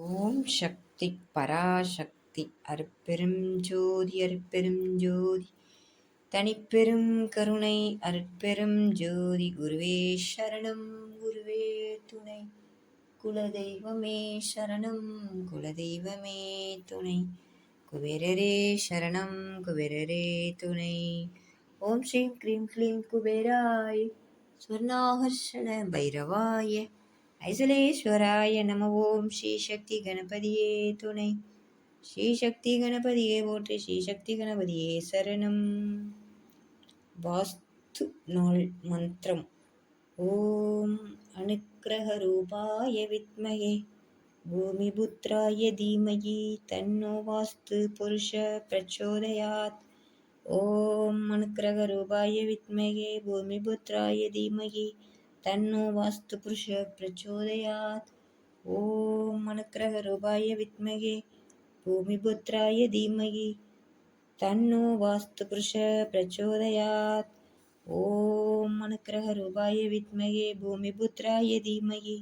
ஓம் சக்தி பராசக்தி அருட்பெரும் ஜோதி அருட்பெரும் ஜோதி தனிப்பெரும் கருணை அருட்பெரும் ஜோதி குருவே சரணம் குருவே துணை குலதெய்வமே சரணம் குலதெய்வமே துணை குபேரரே சரணம் குபேரரே துணை ஓம் ஸ்ரீம் க்ரீம் க்ளீம் குபேராய ஸ்வர்ணாகர்ஷண பைரவாய ஐசலேஸ்வராய நம. ஓம் ஸ்ரீ சக்தி கணபதியே துணை. ஸ்ரீ சக்தி கணபதியே போற்றி. ஸ்ரீ சக்தி கணபதியே சரணம். வாஸ்து நாள் மந்திரம். ஓம் அனுக்கிரக ரூபாய வித்மகே பூமிபுத்ராய தீமகி தன்னோ வாஸ்து புருஷ பிரச்சோதயாத். ஓம் அனுக்கிரக ரூபாய வித்மகே பூமிபுத்ராய தீமகி தன்னோ வாஸ்து புருஷ பிரச்சோதயாத். ஓம் அனுக்கிரக ரூபாய வித்மகே பூமிபுத்ராய தீமகி தன்னோ வாஸ்து புருஷ பிரச்சோதயாத். ஓம் அனுக்கிரக ரூபாய வித்மகே பூமிபுத்ராய தீமகி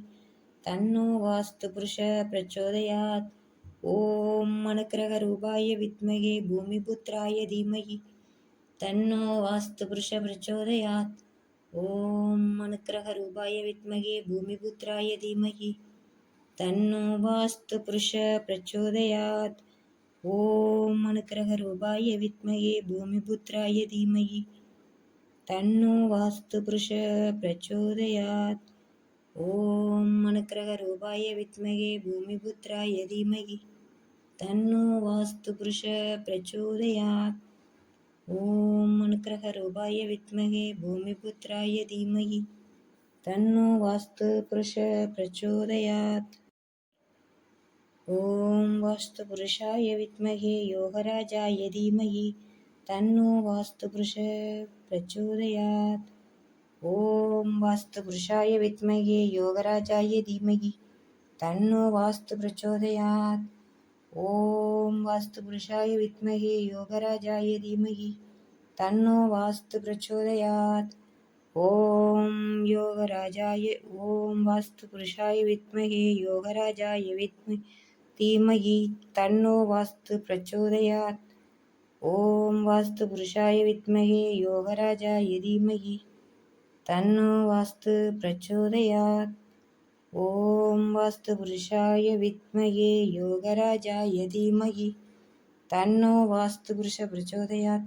தன்னோ வாஸ்து புருஷ பிரச்சோதயாத். ஓம் அனுக்கிரக ரூபாய வித்மகே பூமிபுத்ராய தீமகி தன்னோ வாஸ்து புருஷ பிரச்சோதயாத். ஓம் அனுக்கிரக ரூபாய வித்மகே பூமிபுத்ராய தீமகி தன்னோ வாஸ்து புருஷ பிரச்சோதயாத். ஓம் அனுக்கிரக ரூபாய வித்மகே பூமிபுத்ராய தீமகி தன்னோ வாஸ்து புருஷ பிரச்சோதயாத். ஓம் அனுக்கிரக ரூபாய வித்மகே பூமிபுத்ராய தீமகி தன்னோ வாஸ்து புருஷ பிரச்சோதயாத். ஓம் அனுக்கிரக ரூபாய வித்மகே பூமிபுத்ராய தீமகி தன்னோ வாஸ்து புருஷ பிரச்சோதயாத். ஓம் வாஸ்து புருஷாய வித்மகே யோகராஜாய தீமகி தன்னோ வாஸ்து புருஷ பிரச்சோதயாத். ஓம் வாஸ்து புருஷாய வித்மகே யோகராஜாய தீமகி தன்னோ வாஸ்து பிரச்சோதயாத். ஓம் வாஸ்து புருஷாய வித்மகே யோகராஜாய தீமகி தன்னோ வாஸ்து பிரச்சோதயாத். ஓம் யோகராஜாய ஓம் வாஸ்து புருஷாய வித்மகே யோகராஜாய தீமகி தன்னோ வாஸ்து பிரச்சோதயாத். ஓம் வாஸ்து புருஷாய வித்மகே யோகராஜாய தீமகி தன்னோ வாஸ்து பிரச்சோதயாத். ஓம் வாஸ்து புருஷாய வித்மகே யோகராஜாய தீமகி தன்னோ வாஸ்து புருஷ பிரச்சோதயாத்.